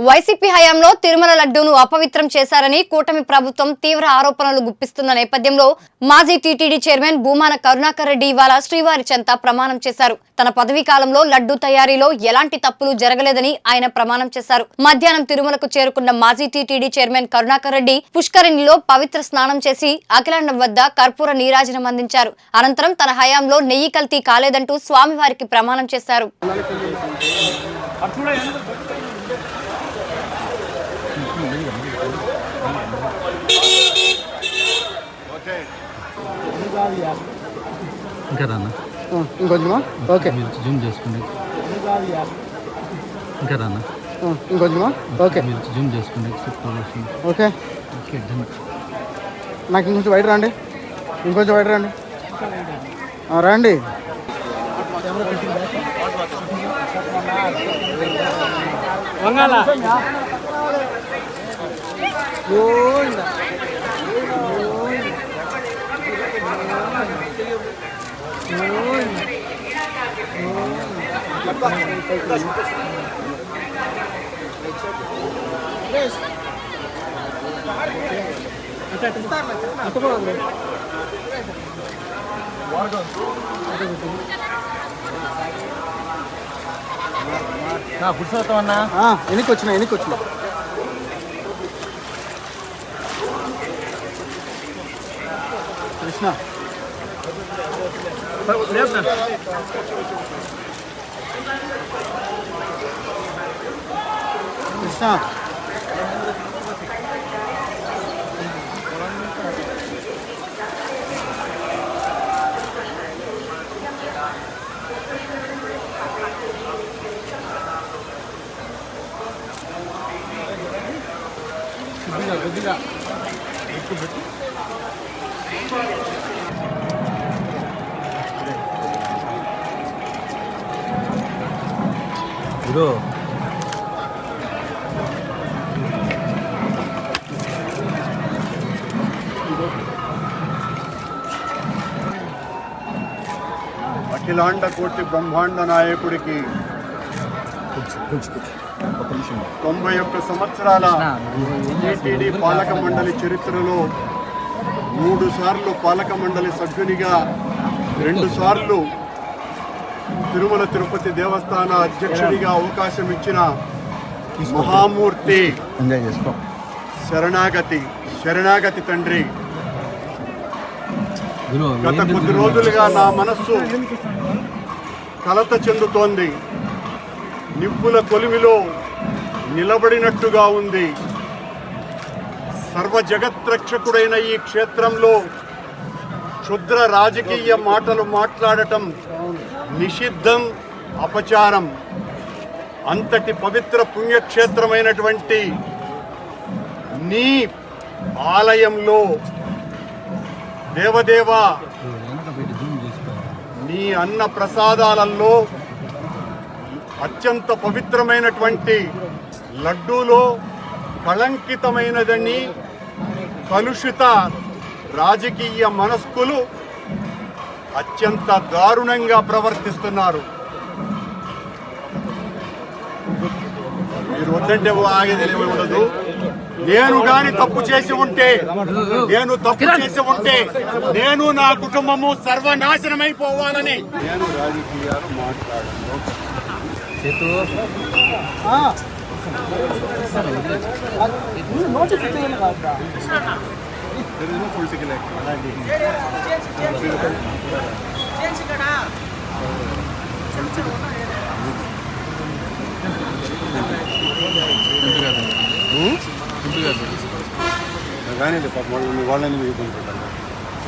YCP హయాంలో తిరుమల లడ్డూను అపవిత్రం చేశారని కూటమి ప్రభుత్వం తీవ్ర ఆరోపణలు గుప్పిస్తున్న నేపథ్యంలో మాజీ టీటీడీ చైర్మన్ భూమాన కరుణాకర్ రెడ్డి ఇవాళ శ్రీవారి చెంత ప్రమాణం చేశారు. తన పదవీ కాలంలో లడ్డూ తయారీలో ఎలాంటి తప్పులు జరగలేదని ఆయన ప్రమాణం చేశారు. మధ్యాహ్నం తిరుమలకు చేరుకున్న మాజీ టీటీడీ చైర్మన్ కరుణాకర్ రెడ్డి పుష్కరిణిలో పవిత్ర స్నానం చేసి అఖిలాండం వద్ద కర్పూర నీరాజనం అందించారు. అనంతరం తన హయాంలో నెయ్యి కల్తీ కాలేదంటూ స్వామివారికి ప్రమాణం చేశారు. ఇంకొంచెమా ఓకే జూమ్ చేసుకోండి ఇంకా రానా ఇంకొంచెమా ఓకే జూమ్ చేసుకోండి ఓకే ఓకే డన్. నాకు ఇంకొంచెం బయట రండి, ఇంకొంచెం బయట రండి, రండి. పురుషోత్తమన్నా ఎనికి వచ్చిన కృష్ణ కృష్ణ కొద్దిగా బ్రో అఖిలాండ కోటి బ్రహ్మాండ నాయకుడికి 91 సంవత్సరాల టీటీడీ పాలక మండలి చరిత్రలో 3 సార్లు పాలక మండలి సభ్యునిగా, 2 సార్లు తిరుమల తిరుపతి దేవస్థాన అధ్యక్షుడిగా అవకాశం ఇచ్చిన మహామూర్తి శరణాగతి తండ్రి. గత కొద్ది రోజులుగా నా మనస్సు కలత చెందుతోంది. నిప్పుల కొలిమిలో నిలబడినట్టుగా ఉంది. సర్వ జగత్రక్షకుడైన ఈ క్షేత్రంలో క్షుద్ర రాజకీయ మాటలు మాట్లాడటం నిషిద్ధం, అపచారం. అంతటి పవిత్ర పుణ్యక్షేత్రమైనటువంటి నీ ఆలయంలో దేవదేవా, నీ అన్న ప్రసాదాలలో అత్యంత పవిత్రమైనటువంటి లడ్డూలో కళంకితమైనదని కలుషిత రాజకీయ మనస్కులు అత్యంత దారుణంగా ప్రవర్తిస్తున్నారు. మీరు వద్దంటే ఆగేది ఉండదు. నేను తప్పు చేసి ఉంటే నేను నా కుటుంబము సర్వనాశనమైపోవాలని నేను రాజకీయాలు మాట్లాడను. పొలిటికల్ కానీ వాళ్ళని